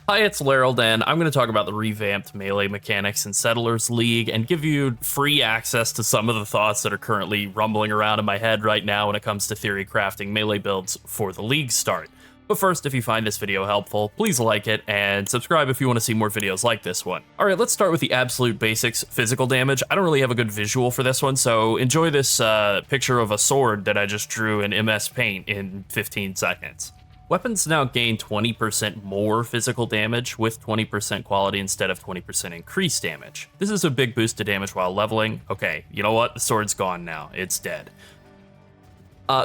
Hi, it's Lerald, and I'm going to talk about the revamped melee mechanics in Settlers League and give you free access to some of the thoughts that are currently rumbling around in my head right now when it comes to theory crafting melee builds for the league start. But first, if you find this video helpful, please like it and subscribe if you want to see more videos like this one. Alright, let's start with the absolute basics, physical damage. I don't really have a good visual for this one, so enjoy this picture of a sword that I just drew in MS Paint in 15 seconds. Weapons now gain 20% more physical damage with 20% quality instead of 20% increased damage. This is a big boost to damage while leveling. Okay, you know what? The sword's gone now. It's dead.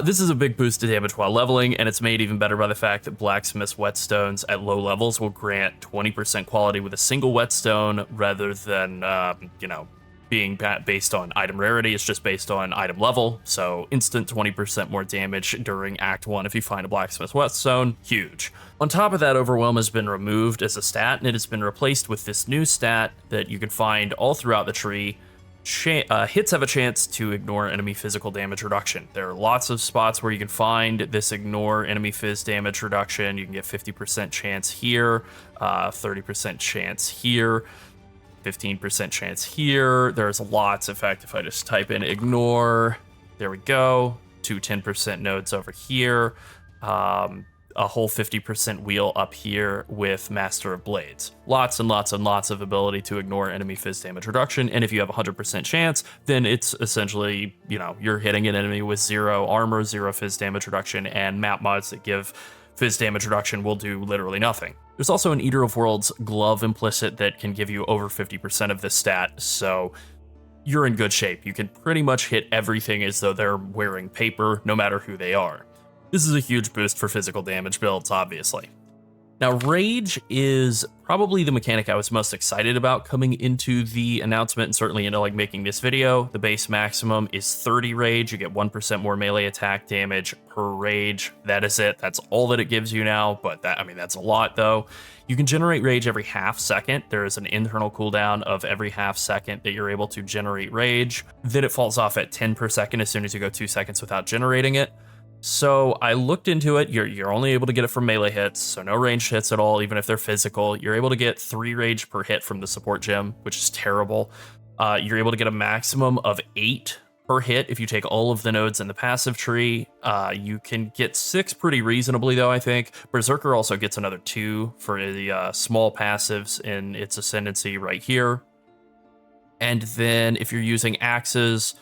This is a big boost to damage while leveling, and it's made even better by the fact that Blacksmith's whetstones at low levels will grant 20% quality with a single whetstone rather than, being based on item rarity. It's just based on item level, so instant 20% more damage during Act 1 if you find a Blacksmith's whetstone. Huge. On top of that, Overwhelm has been removed as a stat, and it has been replaced with this new stat that you can find all throughout the tree. Hits have a chance to ignore enemy physical damage reduction. There are lots of spots where you can find this ignore enemy phys damage reduction. You can get 50% chance here, 30% chance here, 15% chance here. There's lots. In fact, if I just type in ignore, there we go. 2 10% nodes over here. A whole 50% wheel up here with Master of Blades. Lots and lots and lots of ability to ignore enemy phys damage reduction, and if you have 100% chance, then it's essentially, you're hitting an enemy with 0 armor, 0 phys damage reduction, and map mods that give phys damage reduction will do literally nothing. There's also an Eater of Worlds glove implicit that can give you over 50% of this stat, so you're in good shape. You can pretty much hit everything as though they're wearing paper, no matter who they are. This is a huge boost for physical damage builds, obviously. Now, Rage is probably the mechanic I was most excited about coming into the announcement, and certainly into making this video. The base maximum is 30 Rage. You get 1% more melee attack damage per Rage. That is it. That's all that it gives you now, but that's a lot though. You can generate Rage every half second. There is an internal cooldown of every half second that you're able to generate Rage. Then it falls off at 10 per second as soon as you go 2 seconds without generating it. So I looked into it. You're only able to get it from melee hits, so no ranged hits at all, even if they're physical. You're able to get 3 rage per hit from the support gem, which is terrible. You're able to get a maximum of 8 per hit if you take all of the nodes in the passive tree. You can get 6 pretty reasonably, though, I think. Berserker also gets another 2 for the small passives in its ascendancy right here. And then if you're using axes,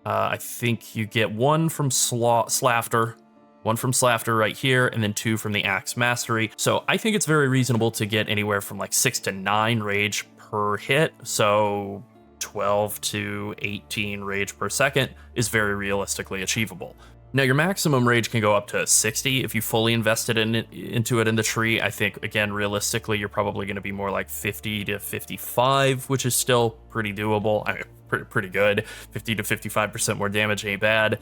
I think you get 1 from Slafter, 1 from Slafter right here, and then 2 from the Axe Mastery. So I think it's very reasonable to get anywhere from 6 to 9 rage per hit. So 12 to 18 rage per second is very realistically achievable. Now, your maximum rage can go up to 60 if you fully invested into it in the tree. I think, again, realistically, you're probably going to be more like 50 to 55, which is still pretty doable. Pretty good. 50 to 55% more damage ain't bad.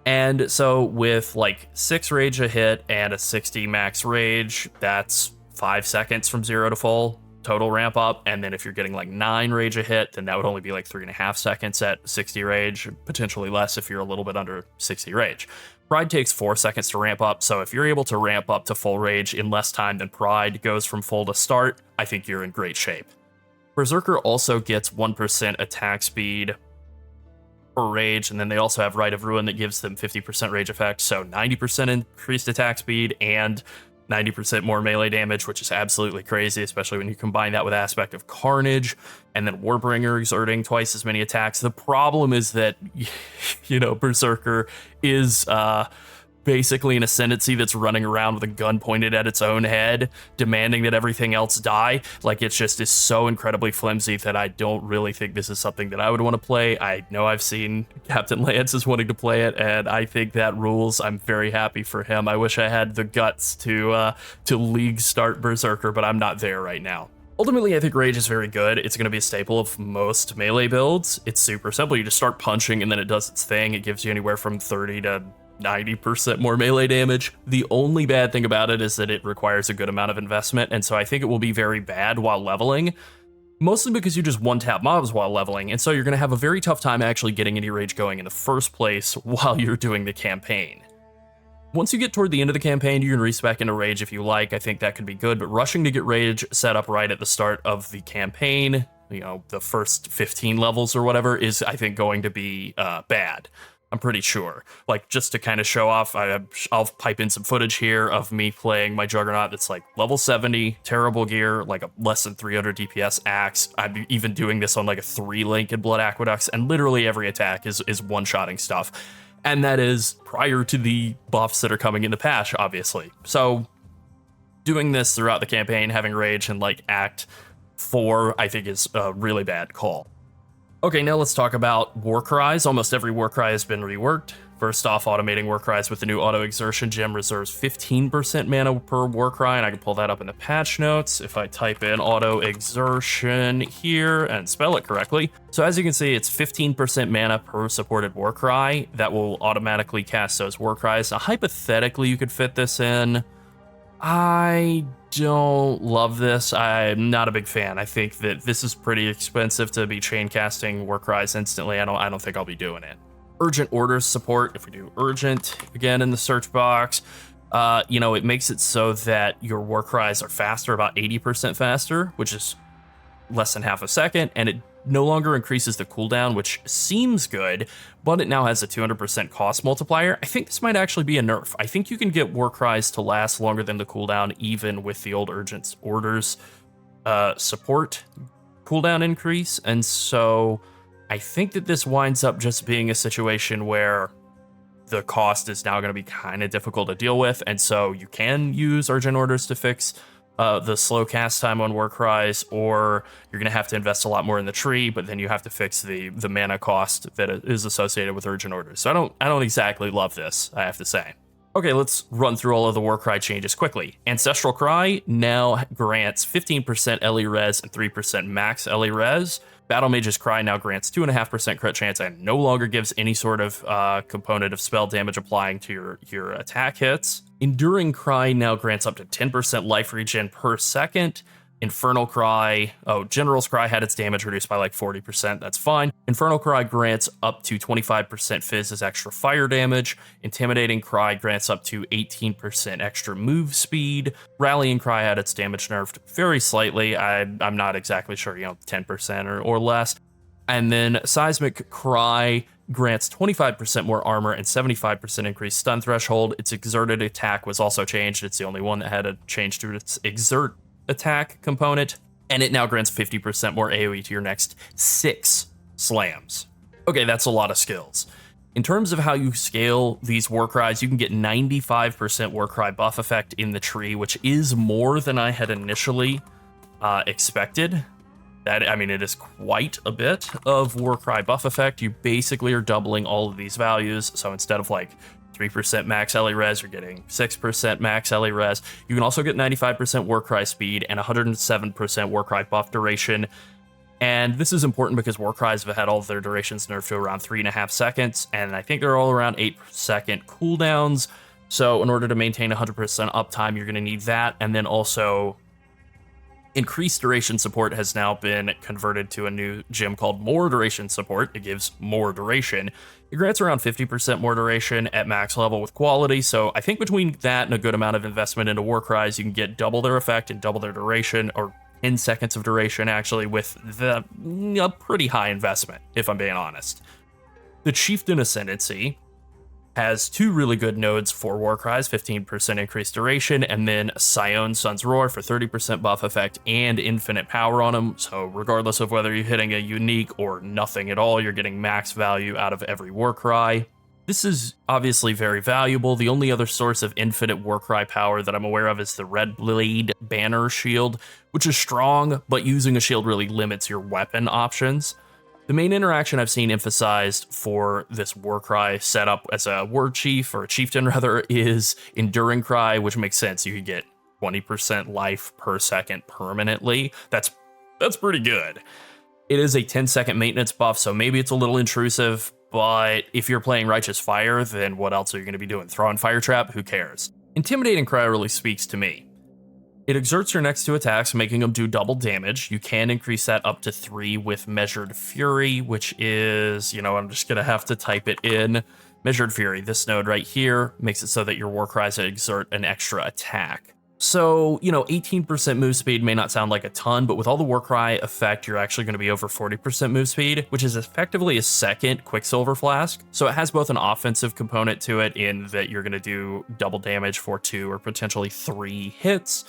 And so with 6 rage a hit and a 60 max rage, that's 5 seconds from 0 to full total ramp up. And then if you're getting 9 rage a hit, then that would only be 3.5 seconds at 60 rage, potentially less if you're a little bit under 60 rage. Pride takes 4 seconds to ramp up, so if you're able to ramp up to full rage in less time than Pride goes from full to start, I think you're in great shape. Berserker also gets 1% attack speed per rage, and then they also have Rite of Ruin that gives them 50% rage effect, so 90% increased attack speed and 90% more melee damage, which is absolutely crazy, especially when you combine that with Aspect of Carnage, and then Warbringer exerting twice as many attacks. The problem is that, Berserker is basically an ascendancy that's running around with a gun pointed at its own head, demanding that everything else die. It just is so incredibly flimsy that I don't really think this is something that I would want to play. I know I've seen Captain Lance is wanting to play it, and I think that rules. I'm very happy for him. I wish I had the guts to league start Berserker, but I'm not there right now. Ultimately, I think Rage is very good. It's going to be a staple of most melee builds. It's super simple. You just start punching, and then it does its thing. It gives you anywhere from 30 to 90% more melee damage. The only bad thing about it is that it requires a good amount of investment, and so I think it will be very bad while leveling, mostly because you just one-tap mobs while leveling, and so you're going to have a very tough time actually getting any rage going in the first place while you're doing the campaign. Once you get toward the end of the campaign, you can respec into Rage if you like. I think that could be good, but rushing to get Rage set up right at the start of the campaign, you know, the first 15 levels or whatever, is, I think, going to be bad. I'm pretty sure. Like, just to kind of show off, I'll pipe in some footage here of me playing my Juggernaut that's like level 70, terrible gear, like a less than 300 DPS axe. I'm even doing this on like a 3 Link in Blood Aqueducts, and literally every attack is one-shotting stuff. And that is prior to the buffs that are coming in the patch, obviously. So doing this throughout the campaign, having Rage in like Act 4, I think is a really bad call. Okay, now let's talk about war cries. Almost every war cry has been reworked. First off, automating war cries with the new auto exertion gem reserves 15% mana per war cry, and I can pull that up in the patch notes if I type in auto exertion here and spell it correctly. So as you can see, it's 15% mana per supported war cry that will automatically cast those war cries. Now, hypothetically, you could fit this in. I don't love this. I'm not a big fan. I think that this is pretty expensive to be chain casting war cries instantly. I don't think I'll be doing it. Urgent orders support. If we do urgent again in the search box, you know, it makes it so that your war cries are faster, about 80% faster, which is less than half a second, and it no longer increases the cooldown, which seems good, but it now has a 200% cost multiplier. I think this might actually be a nerf. I think you can get war cries to last longer than the cooldown, even with the old urgent orders support cooldown increase, and so I think that this winds up just being a situation where the cost is now going to be kind of difficult to deal with, and so you can use urgent orders to fix the slow cast time on war cries, or you're going to have to invest a lot more in the tree, but then you have to fix the mana cost that is associated with urgent orders. So I don't exactly love this, I have to say. Okay, let's run through all of the war cry changes quickly. Ancestral Cry now grants 15% LE res and 3% max LE res. Battle Mage's Cry now grants 2.5% crit chance and no longer gives any sort of component of spell damage applying to your attack hits. Enduring Cry now grants up to 10% life regen per second. Infernal Cry, General's Cry had its damage reduced by like 40%, that's fine. Infernal Cry grants up to 25% Phys as extra fire damage. Intimidating Cry grants up to 18% extra move speed. Rallying Cry had its damage nerfed very slightly, I'm not exactly sure, 10% or less. And then Seismic Cry grants 25% more armor and 75% increased stun threshold. Its exerted attack was also changed, it's the only one that had a change to its exert attack component, and it now grants 50% more AoE to your next 6 slams. Okay, that's a lot of skills. In terms of how you scale these war cries, you can get 95% war cry buff effect in the tree, which is more than I had initially expected. It is quite a bit of war cry buff effect. You basically are doubling all of these values, so instead of like 3% max LE res, you're getting 6% max LE res. You can also get 95% war cry speed and 107% war cry buff duration. And this is important because war cries have had all of their durations nerfed to around 3.5 seconds, and I think they're all around 8-second cooldowns. So in order to maintain 100% uptime, you're going to need that, and then also increased duration support has now been converted to a new gem called more duration support. It gives more duration. It grants around 50% more duration at max level with quality, so I think between that and a good amount of investment into war cries, you can get double their effect and double their duration, or 10 seconds of duration actually, with a pretty high investment, if I'm being honest. The Chieftain Ascendancy has 2 really good nodes for war cries, 15% increased duration, and then Sion Sun's Roar for 30% buff effect and infinite power on them. So regardless of whether you're hitting a unique or nothing at all, you're getting max value out of every war cry. This is obviously very valuable. The only other source of infinite war cry power that I'm aware of is the Red Blade Banner Shield, which is strong, but using a shield really limits your weapon options. The main interaction I've seen emphasized for this war cry setup as a war chief, or a chieftain rather, is Enduring Cry, which makes sense. You could get 20% life per second permanently. That's pretty good. It is a 10-second maintenance buff, so maybe it's a little intrusive, but if you're playing Righteous Fire, then what else are you going to be doing? Throwing Fire Trap? Who cares? Intimidating Cry really speaks to me. It exerts your next 2 attacks, making them do double damage. You can increase that up to 3 with Measured Fury, which is, I'm just going to have to type it in. Measured Fury, this node right here, makes it so that your war cries exert an extra attack. So, 18% move speed may not sound like a ton, but with all the Warcry effect, you're actually going to be over 40% move speed, which is effectively a second Quicksilver Flask. So it has both an offensive component to it in that you're going to do double damage for 2 or potentially 3 hits.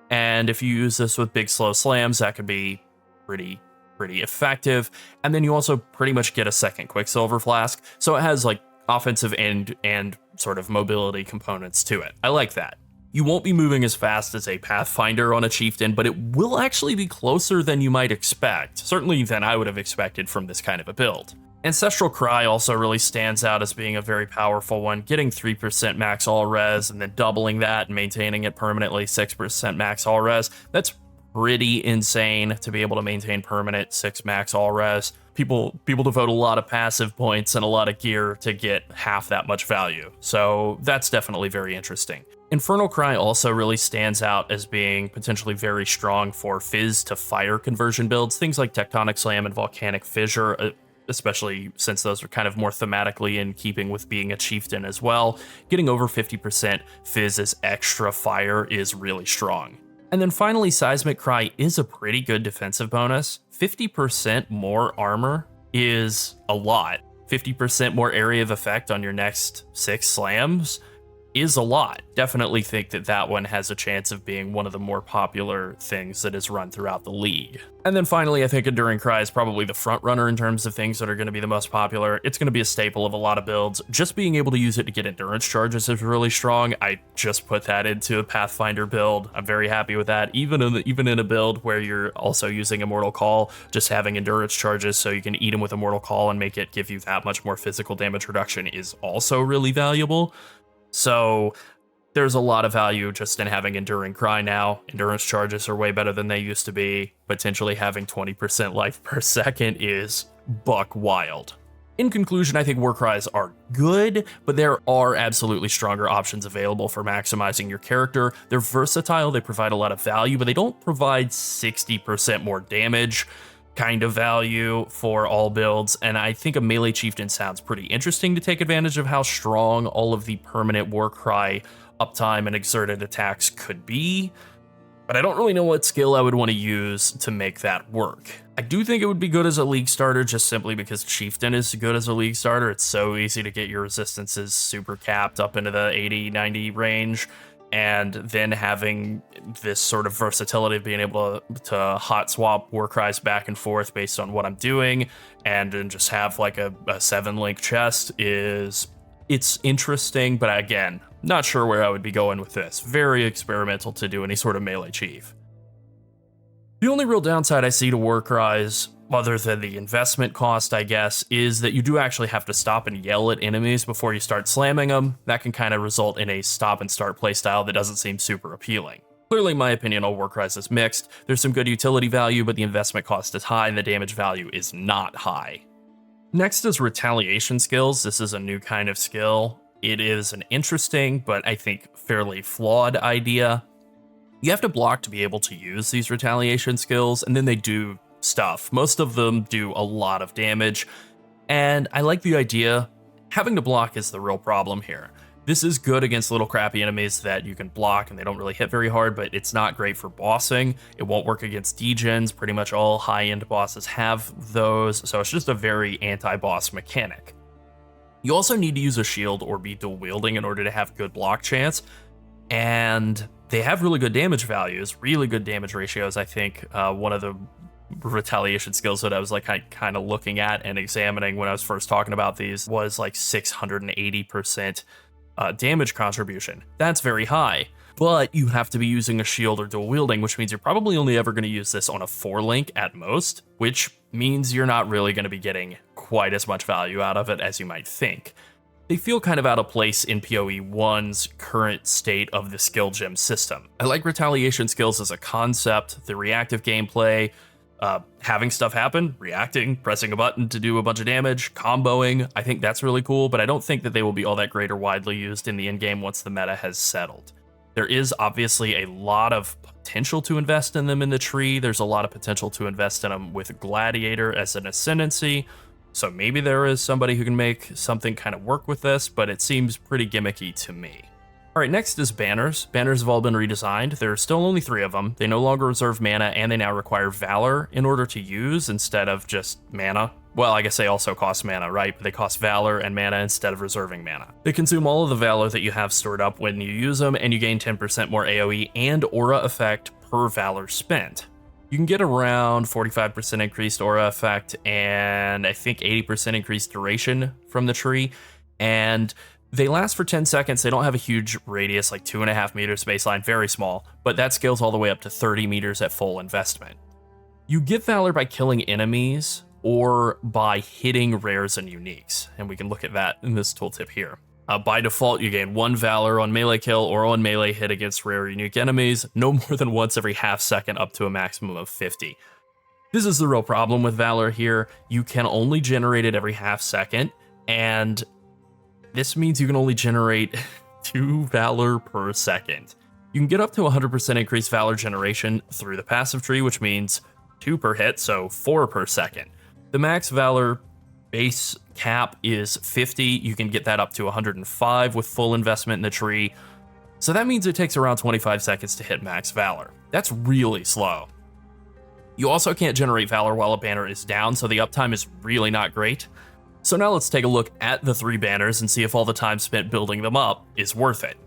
And if you use this with big slow slams, that could be pretty effective. And then you also pretty much get a second Quicksilver Flask. So it has like offensive and sort of mobility components to it. I like that. You won't be moving as fast as a Pathfinder on a Chieftain, but it will actually be closer than you might expect, certainly than I would have expected from this kind of a build. Ancestral Cry also really stands out as being a very powerful one, getting 3% max all res and then doubling that and maintaining it permanently 6% max all res. That's pretty insane to be able to maintain permanent 6 max all res. People devote a lot of passive points and a lot of gear to get half that much value, so that's definitely very interesting. Infernal Cry also really stands out as being potentially very strong for Phys to fire conversion builds, things like Tectonic Slam and Volcanic Fissure, especially since those are kind of more thematically in keeping with being a chieftain as well. Getting over 50% Phys as extra fire is really strong. And then finally, Seismic Cry is a pretty good defensive bonus. 50% more armor is a lot. 50% more area of effect on your next 6 slams is a lot. Definitely think that that one has a chance of being one of the more popular things that is run throughout the league. And then finally, I think Enduring Cry is probably the front runner in terms of things that are going to be the most popular. It's going to be a staple of a lot of builds. Just being able to use it to get endurance charges is really strong. I just put that into a Pathfinder build. I'm very happy with that. Even in a build where you're also using Immortal Call, just having endurance charges so you can eat them with Immortal Call and make it give you that much more physical damage reduction is also really valuable. So there's a lot of value just in having Enduring Cry now. Endurance charges are way better than they used to be. Potentially having 20% life per second is buck wild. In conclusion, I think war cries are good, but there are absolutely stronger options available for maximizing your character. They're versatile, they provide a lot of value, but they don't provide 60% more damage kind of value for all builds, and I think a melee chieftain sounds pretty interesting to take advantage of how strong all of the permanent warcry uptime and exerted attacks could be, but I don't really know what skill I would want to use to make that work. I do think it would be good as a league starter just simply because chieftain is good as a league starter. It's so easy to get your resistances super capped up into the 80-90 range, and then having this sort of versatility of being able to hot swap war cries back and forth based on what I'm doing, and then just have like a 7-link chest it's interesting, but again, not sure where I would be going with this. Very experimental to do any sort of melee chief. The only real downside I see to war cries, other than the investment cost, I guess, is that you do actually have to stop and yell at enemies before you start slamming them. That can kind of result in a stop and start playstyle that doesn't seem super appealing. Clearly, in my opinion, all war cries is mixed. There's some good utility value, but the investment cost is high and the damage value is not high. Next is Retaliation skills. This is a new kind of skill. It is an interesting, but I think fairly flawed idea. You have to block to be able to use these Retaliation skills, and then they do stuff. Most of them do a lot of damage, and I like the idea. Having to block is the real problem here. This is good against little crappy enemies that you can block and they don't really hit very hard, but it's not great for bossing. It won't work against degens. Pretty much all high-end bosses have those, so it's just a very anti-boss mechanic. You also need to use a shield or be dual wielding in order to have good block chance, and they have really good damage values, really good damage ratios. I think one of the Retaliation skills that I was like kind of looking at and examining when I was first talking about these was like 680% damage contribution. That's very high, but you have to be using a shield or dual wielding, which means you're probably only ever going to use this on a 4-link at most, which means you're not really going to be getting quite as much value out of it as you might think. They feel kind of out of place in PoE 1's current state of the skill gem system. I like Retaliation skills as a concept, the reactive gameplay, having stuff happen, reacting, pressing a button to do a bunch of damage, comboing. I think that's really cool, but I don't think that they will be all that great or widely used in the in-game once the meta has settled. There is obviously a lot of potential to invest in them in the tree. There's a lot of potential to invest in them with Gladiator as an ascendancy, So maybe there is somebody who can make something kind of work with this, but it seems pretty gimmicky to me. All right, next is banners. Banners have all been redesigned. There are still only 3 of them. They no longer reserve mana, and they now require Valor in order to use instead of just mana. Well, I guess they also cost mana, right? But they cost Valor and mana instead of reserving mana. They consume all of the Valor that you have stored up when you use them, and you gain 10% more AoE and aura effect per Valor spent. You can get around 45% increased aura effect and I think 80% increased duration from the tree. And they last for 10 seconds. They don't have a huge radius, like 2.5 meters baseline, very small, but that scales all the way up to 30 meters at full investment. You get Valor by killing enemies or by hitting rares and uniques, and we can look at that in this tooltip here. By default, you gain 1 Valor on melee kill or on melee hit against rare or unique enemies, no more than once every half second up to a maximum of 50. This is the real problem with Valor here. You can only generate it every half second, and this means you can only generate 2 Valor per second. You can get up to 100% increased Valor generation through the passive tree, which means 2 per hit, so 4 per second. The max Valor base cap is 50. You can get that up to 105 with full investment in the tree. So that means it takes around 25 seconds to hit max Valor. That's really slow. You also can't generate Valor while a banner is down, so the uptime is really not great. So now let's take a look at the 3 banners and see if all the time spent building them up is worth it.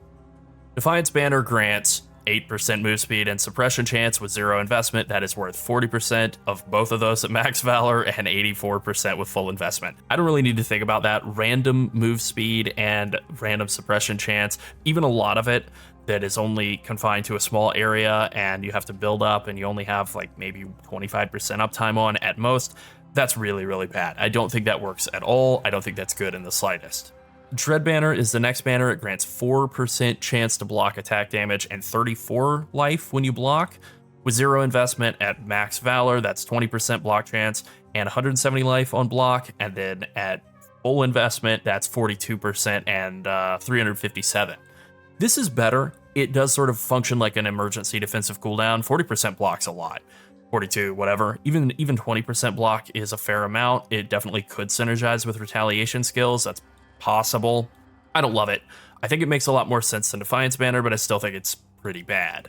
Defiance banner grants 8% move speed and suppression chance with 0 investment. That is worth 40% of both of those at max Valor and 84% with full investment. I don't really need to think about that. Random move speed and random suppression chance, even a lot of it that is only confined to a small area and you have to build up and you only have like maybe 25% uptime on at most, that's really, really bad. I don't think that works at all. I don't think that's good in the slightest. Dread Banner is the next banner. It grants 4% chance to block attack damage and 34 life when you block. With 0 investment at max Valor, that's 20% block chance and 170 life on block. And then at full investment, that's 42% and 357. This is better. It does sort of function like an emergency defensive cooldown. 40% blocks a lot. 42, whatever. Even 20% block is a fair amount. It definitely could synergize with retaliation skills. That's possible. I don't love it. I think it makes a lot more sense than Defiance Banner, but I still think it's pretty bad.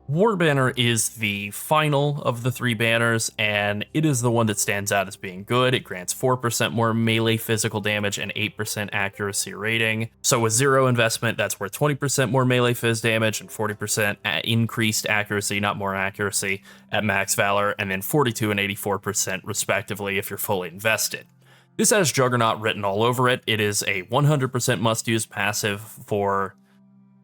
War Banner is the final of the 3 banners, and it is the one that stands out as being good. It grants 4% more melee physical damage and 8% accuracy rating. So with 0 investment, that's worth 20% more melee phys damage and 40% increased accuracy, not more accuracy, at max Valor, and then 42 and 84% respectively if you're fully invested. This has Juggernaut written all over it. It is a 100% must-use passive for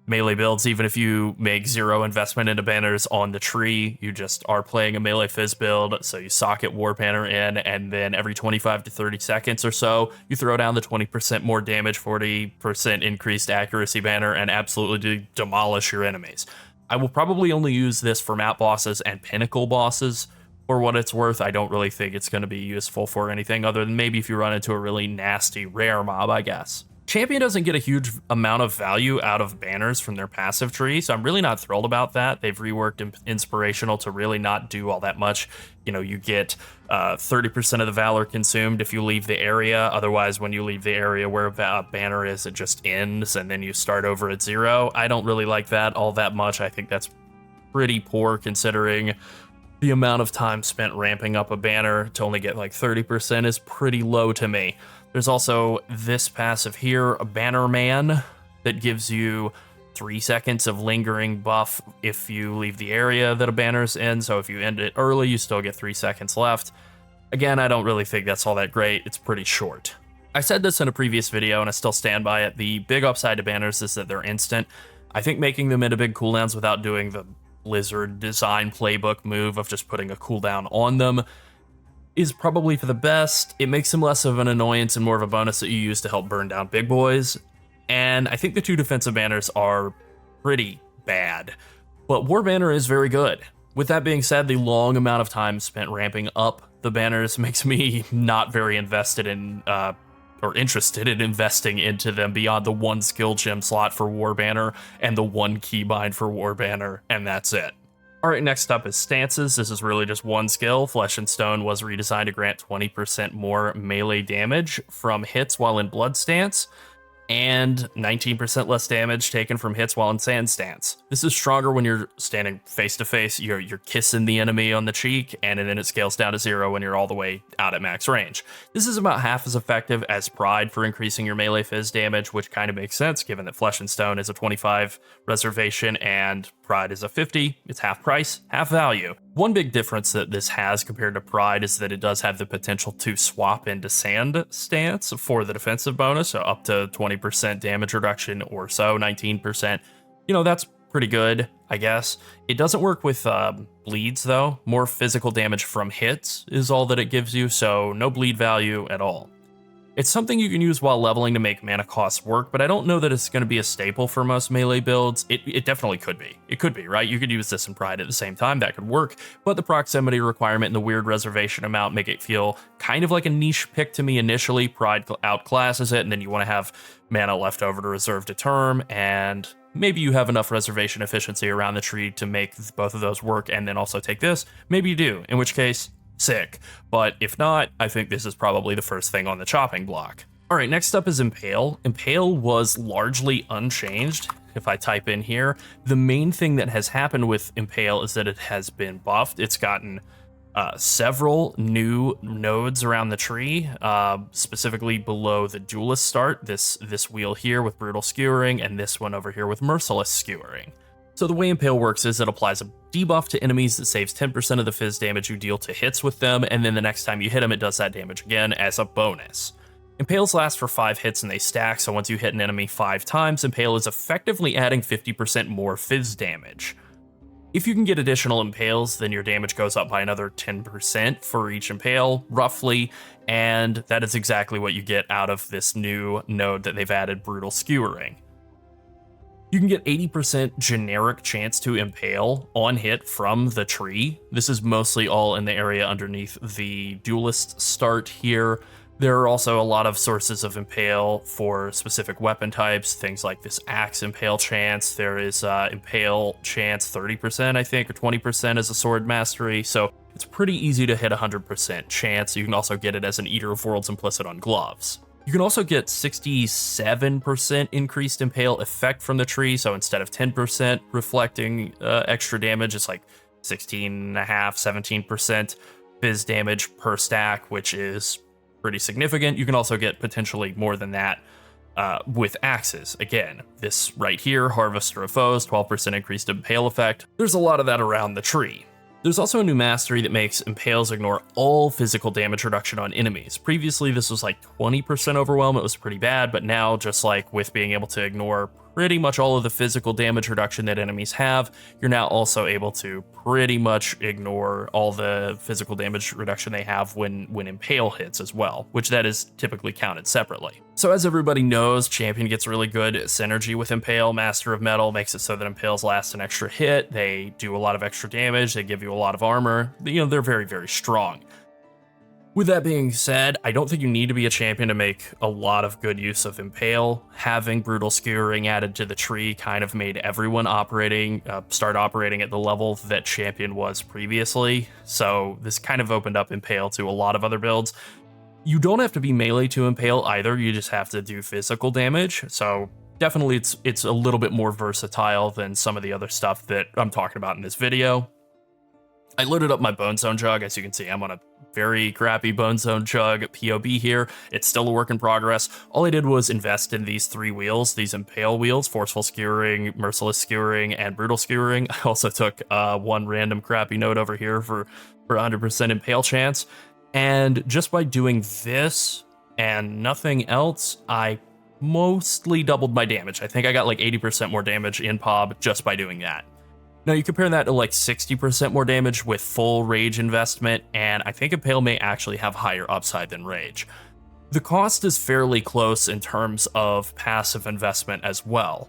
melee builds. Even if you make 0 investment into banners on the tree, you just are playing a melee Phys build, so you socket War Banner in, and then every 25 to 30 seconds or so, you throw down the 20% more damage, 40% increased accuracy banner, and absolutely demolish your enemies. I will probably only use this for map bosses and pinnacle bosses. For what it's worth, I don't really think it's going to be useful for anything other than maybe if you run into a really nasty rare mob, I guess. Champion doesn't get a huge amount of value out of banners from their passive tree, so I'm really not thrilled about that. They've reworked Inspirational to really not do all that much. You know, you get 30% of the Valor consumed if you leave the area. Otherwise, when you leave the area where a banner is, it just ends, and then you start over at 0. I don't really like that all that much. I think that's pretty poor considering the amount of time spent ramping up a banner. To only get like 30% is pretty low to me. There's also this passive here, a Banner Man, that gives you 3 seconds of lingering buff if you leave the area that a banner's in. So if you end it early, you still get 3 seconds left. Again, I don't really think that's all that great. It's pretty short. I said this in a previous video and I still stand by it. The big upside to banners is that they're instant. I think making them into big cooldowns without doing the Blizzard design playbook move of just putting a cooldown on them is probably for the best. It makes them less of an annoyance and more of a bonus that you use to help burn down big boys. And I think the 2 defensive banners are pretty bad, but War Banner is very good. With that being said, the long amount of time spent ramping up the banners makes me not very invested in or interested in investing into them beyond the 1 skill gem slot for War Banner and the 1 keybind for War Banner, and that's it. All right, next up is stances. This is really just one skill. Flesh and Stone was redesigned to grant 20% more melee damage from hits while in blood stance, and 19% less damage taken from hits while in sand stance. This is stronger when you're standing face to face, you're kissing the enemy on the cheek, and then it scales down to 0 when you're all the way out at max range. This is about half as effective as Pride for increasing your melee Phys damage, which kind of makes sense given that Flesh and Stone is a 25 reservation and Pride is a 50. It's half price, half value. One big difference that this has compared to Pride is that it does have the potential to swap into Sand stance for the defensive bonus, so up to 20% damage reduction or so, 19%. You know, that's pretty good, I guess. It doesn't work with bleeds, though. More physical damage from hits is all that it gives you, so no bleed value at all. It's something you can use while leveling to make mana costs work, but I don't know that it's going to be a staple for most melee builds. It definitely could be. It could be, right? You could use this in Pride at the same time. That could work, but the proximity requirement and the weird reservation amount make it feel kind of like a niche pick to me initially. Pride outclasses it, and then you want to have mana left over to reserve to term, and maybe you have enough reservation efficiency around the tree to make both of those work and then also take this. Maybe you do, in which case, sick. But if not, I think this is probably the first thing on the chopping block. All right, next up is Impale. Impale was largely unchanged. If I type in here, the main thing that has happened with Impale is that it has been buffed. It's gotten several new nodes around the tree, specifically below the duelist start. This wheel here with brutal skewering, and this one over here with merciless skewering. So the way Impale works is it applies a debuff to enemies that saves 10% of the Phys damage you deal to hits with them, and then the next time you hit them, it does that damage again as a bonus. Impales last for 5 hits and they stack, so once you hit an enemy 5 times, Impale is effectively adding 50% more Phys damage. If you can get additional Impales, then your damage goes up by another 10% for each Impale, roughly, and that is exactly what you get out of this new node that they've added, Brutal Skewering. You can get 80% generic chance to Impale on hit from the tree. This is mostly all in the area underneath the duelist start here. There are also a lot of sources of Impale for specific weapon types, things like this axe Impale chance. There is Impale chance 30%, I think, or 20% as a sword mastery. So it's pretty easy to hit 100% chance. You can also get it as an Eater of Worlds implicit on gloves. You can also get 67% increased Impale effect from the tree, so instead of 10% reflecting extra damage, it's like 16.5%, 17% Phys damage per stack, which is pretty significant. You can also get potentially more than that with axes. Again, this right here, Harvester of Foes, 12% increased Impale effect. There's a lot of that around the tree. There's also a new mastery that makes Impales ignore all physical damage reduction on enemies. Previously, this was like 20% overwhelm. It was pretty bad, but now, just like with being able to ignore pretty much all of the physical damage reduction that enemies have, you're now also able to pretty much ignore all the physical damage reduction they have when Impale hits as well, which that is typically counted separately. So as everybody knows, Champion gets really good synergy with Impale. Master of Metal makes it so that Impales last an extra hit. They do a lot of extra damage. They give you a lot of armor. You know, they're very, very strong. With that being said, I don't think you need to be a champion to make a lot of good use of Impale. Having Brutal Skewering added to the tree kind of made everyone start operating at the level that Champion was previously. So this kind of opened up Impale to a lot of other builds. You don't have to be melee to Impale either, you just have to do physical damage. So definitely it's a little bit more versatile than some of the other stuff that I'm talking about in this video. I loaded up my Bone Zone Jug. As you can see, I'm on a very crappy Bone Zone Jug POB here. It's still a work in progress. All I did was invest in these 3 wheels, these Impale wheels, Forceful Skewering, Merciless Skewering, and Brutal Skewering. I also took one random crappy node over here for 100% Impale chance. And just by doing this and nothing else, I mostly doubled my damage. I think I got like 80% more damage in POB just by doing that. Now, you compare that to like 60% more damage with full Rage investment, and I think Impale may actually have higher upside than Rage. The cost is fairly close in terms of passive investment as well.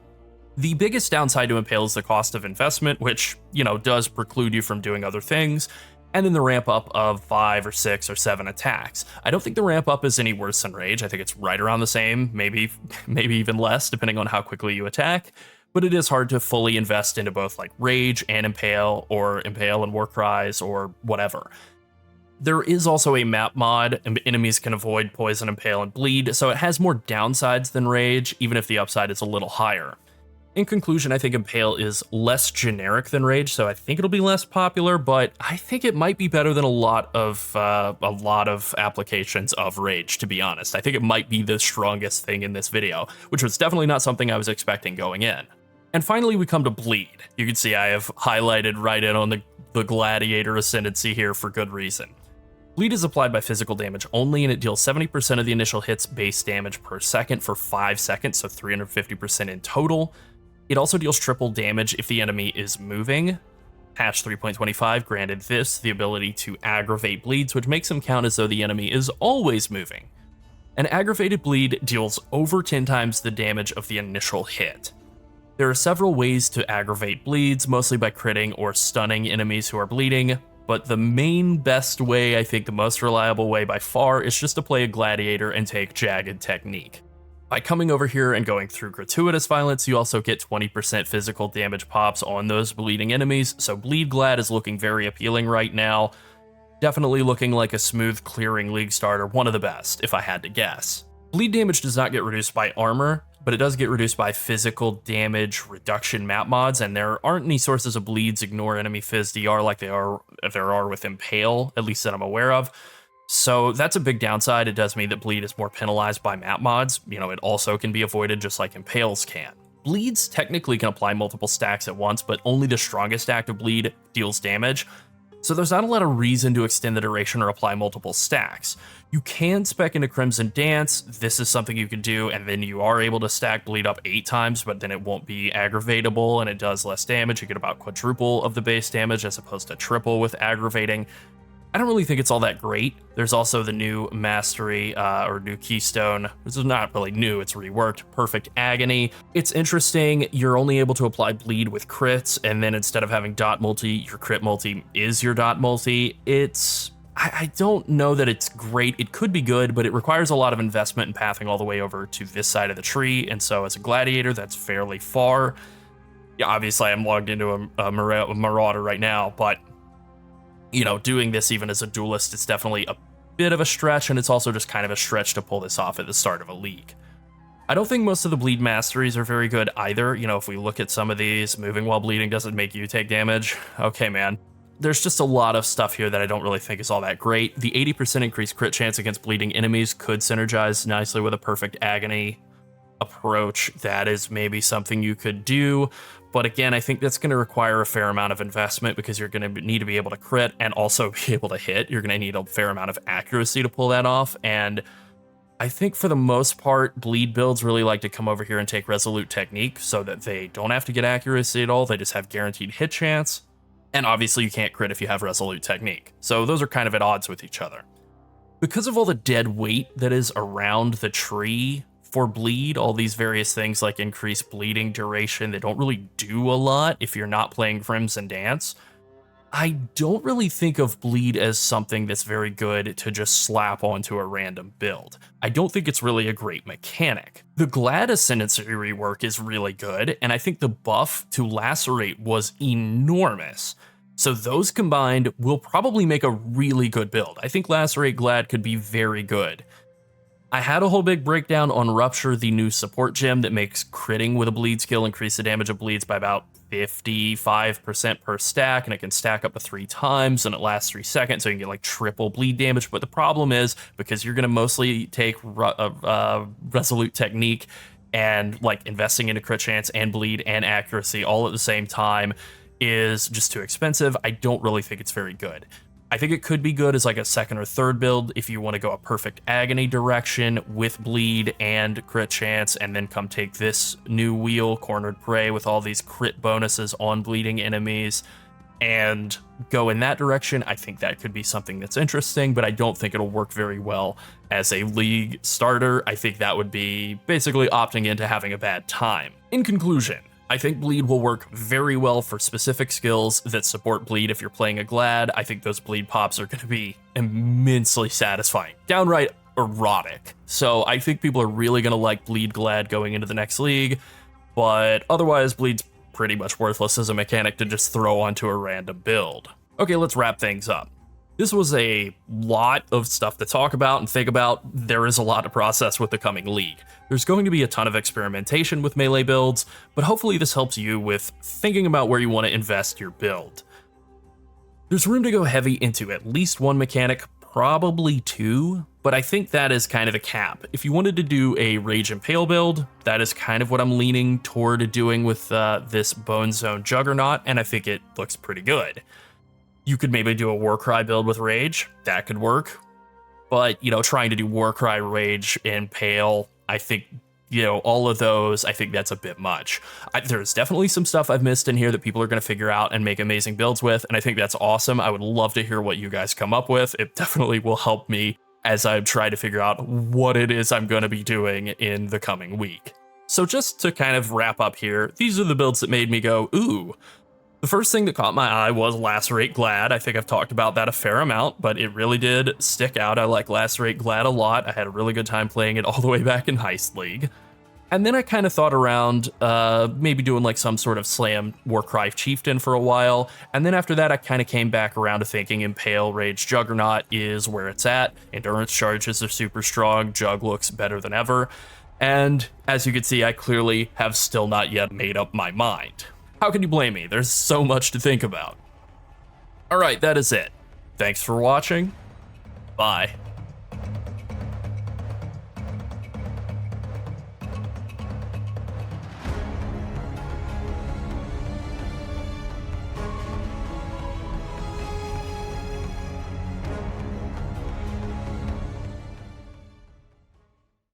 The biggest downside to Impale is the cost of investment, which, does preclude you from doing other things, and then the ramp up of 5 or 6 or 7 attacks. I don't think the ramp up is any worse than Rage. I think it's right around the same, maybe even less, depending on how quickly you attack. but it is hard to fully invest into both like Rage and Impale, or Impale and War Cries, or whatever. There is also a map mod, and enemies can avoid Poison, Impale, and Bleed, so it has more downsides than Rage, even if the upside is a little higher. In conclusion, I think Impale is less generic than Rage, so I think it'll be less popular, but I think it might be better than a lot of applications of Rage, to be honest. I think it might be the strongest thing in this video, which was definitely not something I was expecting going in. And finally, we come to Bleed. You can see I have highlighted right in on the Gladiator Ascendancy here for good reason. Bleed is applied by physical damage only, and it deals 70% of the initial hit's base damage per second for 5 seconds, so 350% in total. It also deals triple damage if the enemy is moving. Patch 3.25 granted this the ability to aggravate bleeds, which makes him count as though the enemy is always moving. An aggravated bleed deals over 10 times the damage of the initial hit. There are several ways to aggravate bleeds, mostly by critting or stunning enemies who are bleeding, but the main best way, I think the most reliable way by far, is just to play a Gladiator and take Jagged Technique. By coming over here and going through Gratuitous Violence, you also get 20% physical damage pops on those bleeding enemies, so Bleed Glad is looking very appealing right now. Definitely looking like a smooth clearing league starter, one of the best, if I had to guess. Bleed damage does not get reduced by armor, but it does get reduced by physical damage reduction map mods, and there aren't any sources of bleeds ignore enemy Phys DR like there are with Impale, at least that I'm aware of. So that's a big downside. It does mean that Bleed is more penalized by map mods. You know, it also can be avoided just like Impales can. Bleeds technically can apply multiple stacks at once, but only the strongest active bleed deals damage. So there's not a lot of reason to extend the duration or apply multiple stacks. You can spec into Crimson Dance, this is something you can do, and then you are able to stack bleed up 8 times, but then it won't be aggravatable and it does less damage. You get about quadruple of the base damage as opposed to triple with aggravating. I don't really think it's all that great. There's also the new mastery, or new keystone. This is not really new, it's reworked. Perfect Agony. It's interesting, you're only able to apply bleed with crits, and then instead of having dot multi, your crit multi is your dot multi. I don't know that it's great. It could be good, but it requires a lot of investment in pathing all the way over to this side of the tree, and so as a Gladiator, that's fairly far. Yeah, obviously I'm logged into a Marauder right now, but you know, doing this even as a duelist is definitely a bit of a stretch, and it's also just kind of a stretch to pull this off at the start of a league. I don't think most of the bleed masteries are very good either. You know, if we look at some of these, moving while bleeding doesn't make you take damage. Okay, man. There's just a lot of stuff here that I don't really think is all that great. The 80% increased crit chance against bleeding enemies could synergize nicely with a Perfect Agony approach. That is maybe something you could do. But again, I think that's going to require a fair amount of investment because you're going to need to be able to crit and also be able to hit. You're going to need a fair amount of accuracy to pull that off. And I think for the most part, bleed builds really like to come over here and take Resolute Technique so that they don't have to get accuracy at all. They just have guaranteed hit chance. And obviously you can't crit if you have Resolute Technique. So those are kind of at odds with each other. Because of all the dead weight that is around the tree for bleed, all these various things like increased bleeding duration, they don't really do a lot if you're not playing Crimson Dance. I don't really think of bleed as something that's very good to just slap onto a random build. I don't think it's really a great mechanic. The Glad Ascendancy rework is really good, and I think the buff to Lacerate was enormous. So those combined will probably make a really good build. I think Lacerate Glad could be very good. I had a whole big breakdown on Rupture, the new support gem that makes critting with a bleed skill increase the damage of bleeds by about 55% per stack, and it can stack up to 3 times, and it lasts 3 seconds, so you can get like triple bleed damage. But the problem is, because you're going to mostly take Resolute Technique and like investing into crit chance and bleed and accuracy all at the same time is just too expensive. I don't really think it's very good. I think it could be good as like a second or third build if you want to go a Perfect Agony direction with bleed and crit chance, and then come take this new wheel, Cornered Prey, with all these crit bonuses on bleeding enemies and go in that direction. I think that could be something that's interesting, but I don't think it'll work very well as a league starter. I think that would be basically opting into having a bad time. In conclusion, I think bleed will work very well for specific skills that support bleed if you're playing a Glad. I think those bleed pops are going to be immensely satisfying, downright erotic. So I think people are really going to like bleed Glad going into the next league. but otherwise Bleed's pretty much worthless as a mechanic to just throw onto a random build. Okay, let's wrap things up. This was a lot of stuff to talk about and think about. There is a lot to process with the coming league. There's going to be a ton of experimentation with melee builds, but hopefully this helps you with thinking about where you want to invest your build. There's room to go heavy into at least one mechanic, probably two, but I think that is kind of a cap. If you wanted to do a Rage Impale build, that is kind of what I'm leaning toward doing with this Bone Zone Juggernaut, and I think it looks pretty good. You could maybe do a Warcry build with Rage, that could work. But, trying to do Warcry, Rage, Impale, I think, all of those, I think that's a bit much. There's definitely some stuff I've missed in here that people are going to figure out and make amazing builds with, and I think that's awesome. I would love to hear what you guys come up with. It definitely will help me as I try to figure out what it is I'm going to be doing in the coming week. So just to kind of wrap up here, these are the builds that made me go, ooh. The first thing that caught my eye was Lacerate Glad. I think I've talked about that a fair amount, but it really did stick out. I like Lacerate Glad a lot. I had a really good time playing it all the way back in Heist League. And then I kind of thought around maybe doing like some sort of Slam Warcry Chieftain for a while. And then after that, I kind of came back around to thinking Impale Rage Juggernaut is where it's at. Endurance charges are super strong. Jug looks better than ever. And as you can see, I clearly have still not yet made up my mind. How can you blame me? There's so much to think about. All right, that is it. Thanks for watching. Bye.